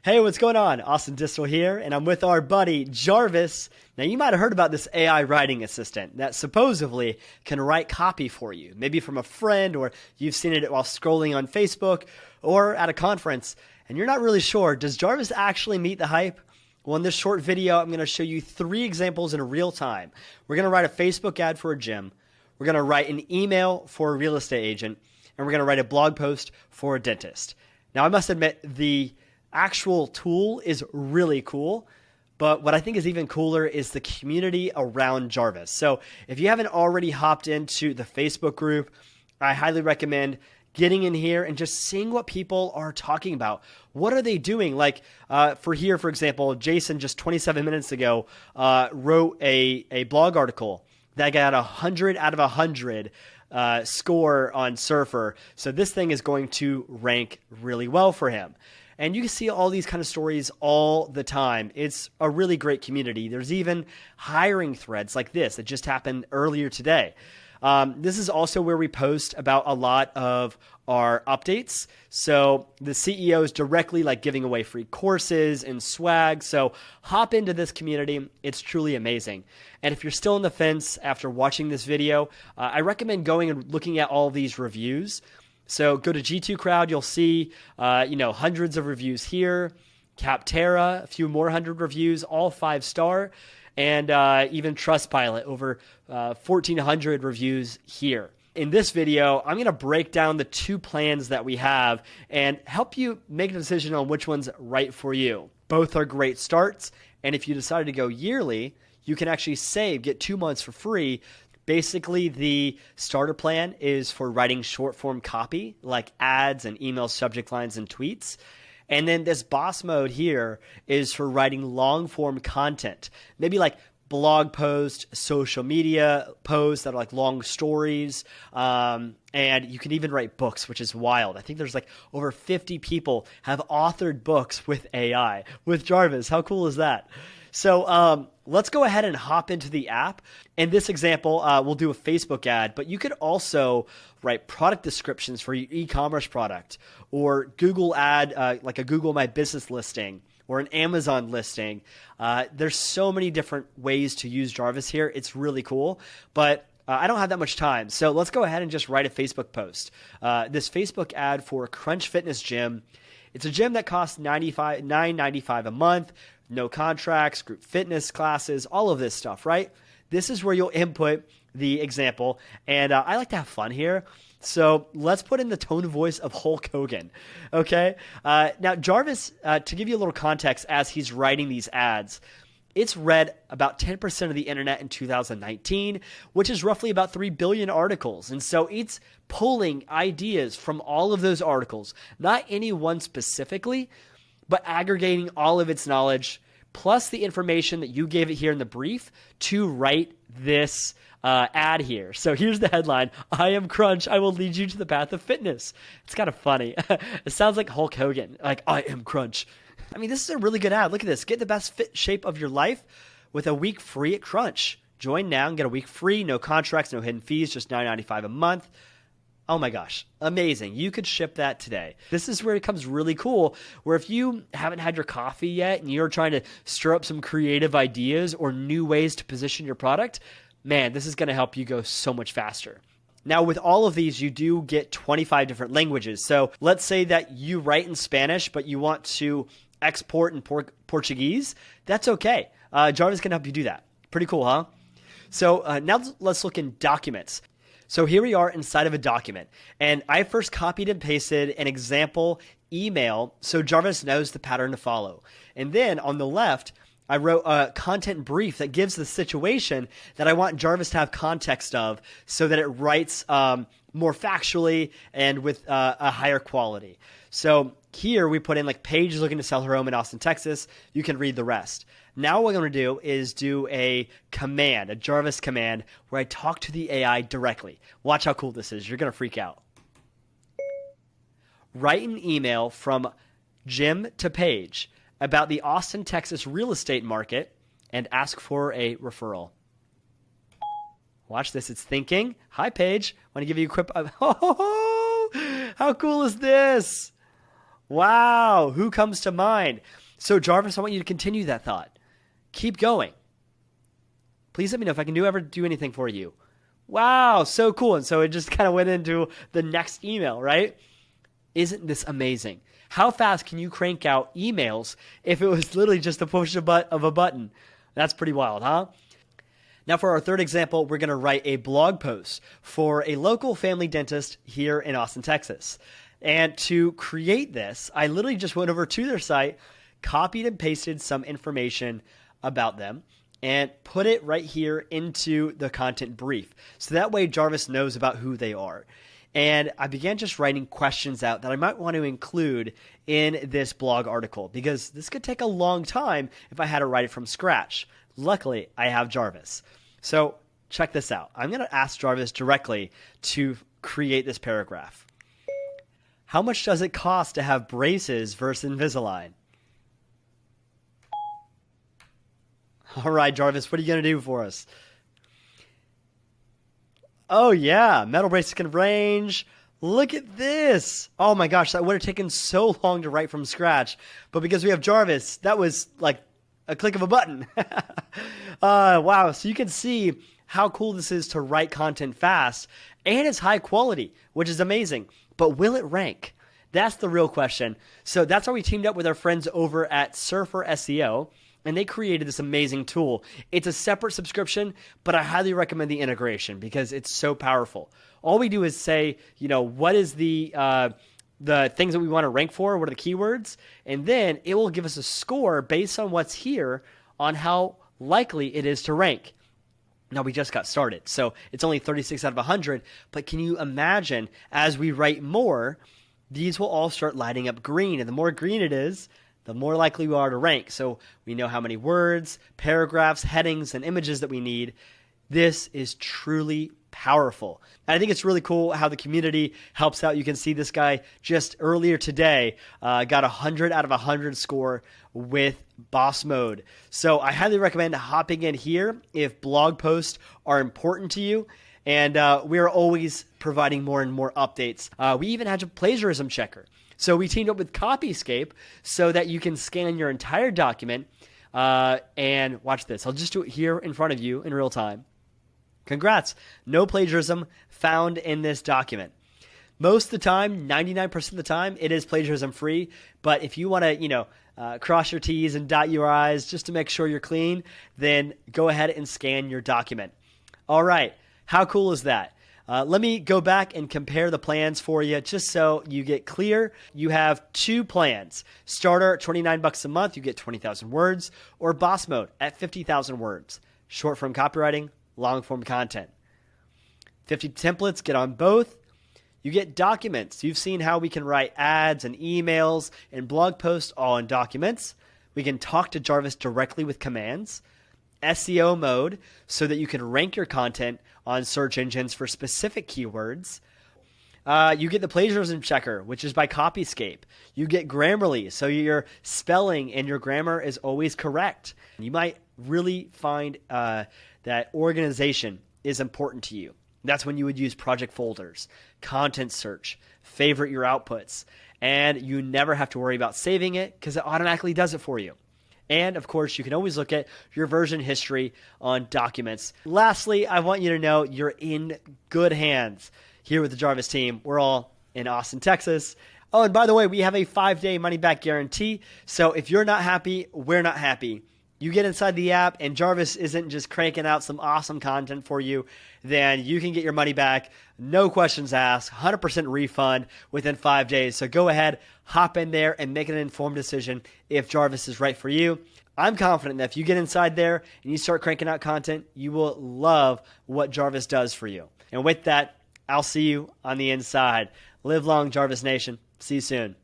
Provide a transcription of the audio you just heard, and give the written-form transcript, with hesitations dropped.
Hey, what's going on? Austin Distel here, and I'm with our buddy Jarvis. Now, you might have heard about this AI writing assistant that supposedly can write copy for you, maybe from a friend, or you've seen it while scrolling on Facebook or at a conference, and you're not really sure. Does Jarvis actually meet the hype? Well, in this short video, I'm going to show you 3 examples in real time. We're going to write a Facebook ad for a gym, we're going to write an email for a real estate agent, and we're going to write a blog post for a dentist. Now, I must admit, the actual tool is really cool, but what I think is even cooler is the community around Jarvis. So if you haven't already hopped into the Facebook group, I highly recommend getting in here and just seeing what people are talking about. What are they doing? Like for example, Jason just 27 minutes ago wrote a blog article that got 100 out of 100 score on Surfer. So this thing is going to rank really well for him. And you can see all these kind of stories all the time. It's a really great community. There's even hiring threads like this that just happened earlier today. This is also where we post about a lot of our updates. So the CEO is directly like giving away free courses and swag. So hop into this community. It's truly amazing. And if you're still on the fence after watching this video, I recommend going and looking at all these reviews. So go to G2 Crowd, you'll see, hundreds of reviews here. Capterra, a few more hundred reviews, all 5-star, and even Trustpilot, over 1,400 reviews here. In this video, I'm going to break down the 2 plans that we have and help you make a decision on which one's right for you. Both are great starts, and if you decide to go yearly, you can actually get 2 months for free. Basically, the starter plan is for writing short form copy like ads and email subject lines and tweets. And then this boss mode here is for writing long form content, maybe like blog posts, social media posts that are like long stories. And you can even write books, which is wild. I think there's like over 50 people have authored books with AI, with Jarvis. How cool is that? So let's go ahead and hop into the app. In this example, we'll do a Facebook ad, but you could also write product descriptions for your e-commerce product, or Google ad, like a Google My Business listing, or an Amazon listing. There's so many different ways to use Jarvis here. It's really cool, but I don't have that much time. So let's go ahead and just write a Facebook post. This Facebook ad for Crunch Fitness Gym. It's a gym that costs $9.95 a month. No contracts, group fitness classes, all of this stuff, right? This is where you'll input the example. And I like to have fun here. So let's put in the tone of voice of Hulk Hogan, okay? Now, Jarvis, to give you a little context as he's writing these ads, it's read about 10% of the internet in 2019, which is roughly about 3 billion articles. And so it's pulling ideas from all of those articles, not any one specifically, but aggregating all of its knowledge, plus the information that you gave it here in the brief to write this ad here. So here's the headline: I am Crunch, I will lead you to the path of fitness. It's kind of funny. It sounds like Hulk Hogan, like, I am Crunch. I mean, this is a really good ad. Look at this. Get the best fit shape of your life with a week free at Crunch. Join now and get a week free, no contracts, no hidden fees, just $9.95 a month. Oh my gosh, amazing. You could ship that today. This is where it becomes really cool, where if you haven't had your coffee yet and you're trying to stir up some creative ideas or new ways to position your product, man, this is going to help you go so much faster. Now, with all of these, you do get 25 different languages. So let's say that you write in Spanish, but you want to export in Portuguese. That's okay. Jarvis can help you do that. Pretty cool, huh? So now let's look in documents. So here we are inside of a document, and I first copied and pasted an example email so Jarvis knows the pattern to follow. And then on the left, I wrote a content brief that gives the situation that I want Jarvis to have context of so that it writes more factually and with a higher quality. So here we put in like Paige is looking to sell her home in Austin, Texas. You can read the rest. Now what I'm going to do is do a command, a Jarvis command, where I talk to the AI directly. Watch how cool this is. You're going to freak out. Write an email from Jim to Paige about the Austin, Texas real estate market and ask for a referral. Watch this. It's thinking. Hi, Paige. Want to give you a quick... Oh, how cool is this? Wow, who comes to mind? So Jarvis, I want you to continue that thought. Keep going. Please let me know if I can ever do anything for you. Wow, so cool. And so it just kind of went into the next email, right? Isn't this amazing? How fast can you crank out emails if it was literally just a push of a button? That's pretty wild, huh? Now for our third example, we're going to write a blog post for a local family dentist here in Austin, Texas. And to create this, I literally just went over to their site, copied and pasted some information about them, and put it right here into the content brief. So that way Jarvis knows about who they are. And I began just writing questions out that I might want to include in this blog article, because this could take a long time if I had to write it from scratch. Luckily, I have Jarvis. So check this out. I'm going to ask Jarvis directly to create this paragraph. How much does it cost to have braces versus Invisalign? All right, Jarvis, what are you going to do for us? Oh, yeah, metal braces can range. Look at this. Oh, my gosh, that would have taken so long to write from scratch. But because we have Jarvis, that was like a click of a button. Wow, so you can see how cool this is to write content fast, and it's high quality, which is amazing. But will it rank? That's the real question. So that's why we teamed up with our friends over at Surfer SEO, and they created this amazing tool. It's a separate subscription, but I highly recommend the integration because it's so powerful. All we do is say, what is the things that we want to rank for, what are the keywords, and then it will give us a score based on what's here on how likely it is to rank. Now, we just got started, so it's only 36 out of 100, but can you imagine as we write more, these will all start lighting up green, and the more green it is, the more likely we are to rank. So we know how many words, paragraphs, headings, and images that we need. This is truly powerful. And I think it's really cool how the community helps out. You can see this guy just earlier today got 100 out of 100 score with boss mode. So I highly recommend hopping in here if blog posts are important to you. And we are always providing more and more updates. We even had a plagiarism checker. So we teamed up with Copyscape so that you can scan your entire document and watch this. I'll just do it here in front of you in real time. Congrats. No plagiarism found in this document. Most of the time, 99% of the time, it is plagiarism free. But if you want to, cross your T's and dot your I's just to make sure you're clean, then go ahead and scan your document. All right. How cool is that? Let me go back and compare the plans for you just so you get clear. You have two plans. Starter at $29 a month, you get 20,000 words, or boss mode at 50,000 words. Short form copywriting, long form content. 50 templates, get on both. You get documents. You've seen how we can write ads and emails and blog posts all in documents. We can talk to Jarvis directly with commands. SEO mode so that you can rank your content on search engines for specific keywords. You get the plagiarism checker, which is by Copyscape. You get Grammarly, so your spelling and your grammar is always correct. You might really find that organization is important to you. That's when you would use project folders, content search, favorite your outputs, and you never have to worry about saving it because it automatically does it for you. And, of course, you can always look at your version history on documents. Lastly, I want you to know you're in good hands here with the Jarvis team. We're all in Austin, Texas. Oh, and by the way, we have a 5-day money-back guarantee. So if you're not happy, we're not happy. You get inside the app and Jarvis isn't just cranking out some awesome content for you, then you can get your money back. No questions asked, 100% refund within 5 days. So go ahead, hop in there and make an informed decision if Jarvis is right for you. I'm confident that if you get inside there and you start cranking out content, you will love what Jarvis does for you. And with that, I'll see you on the inside. Live long, Jarvis Nation. See you soon.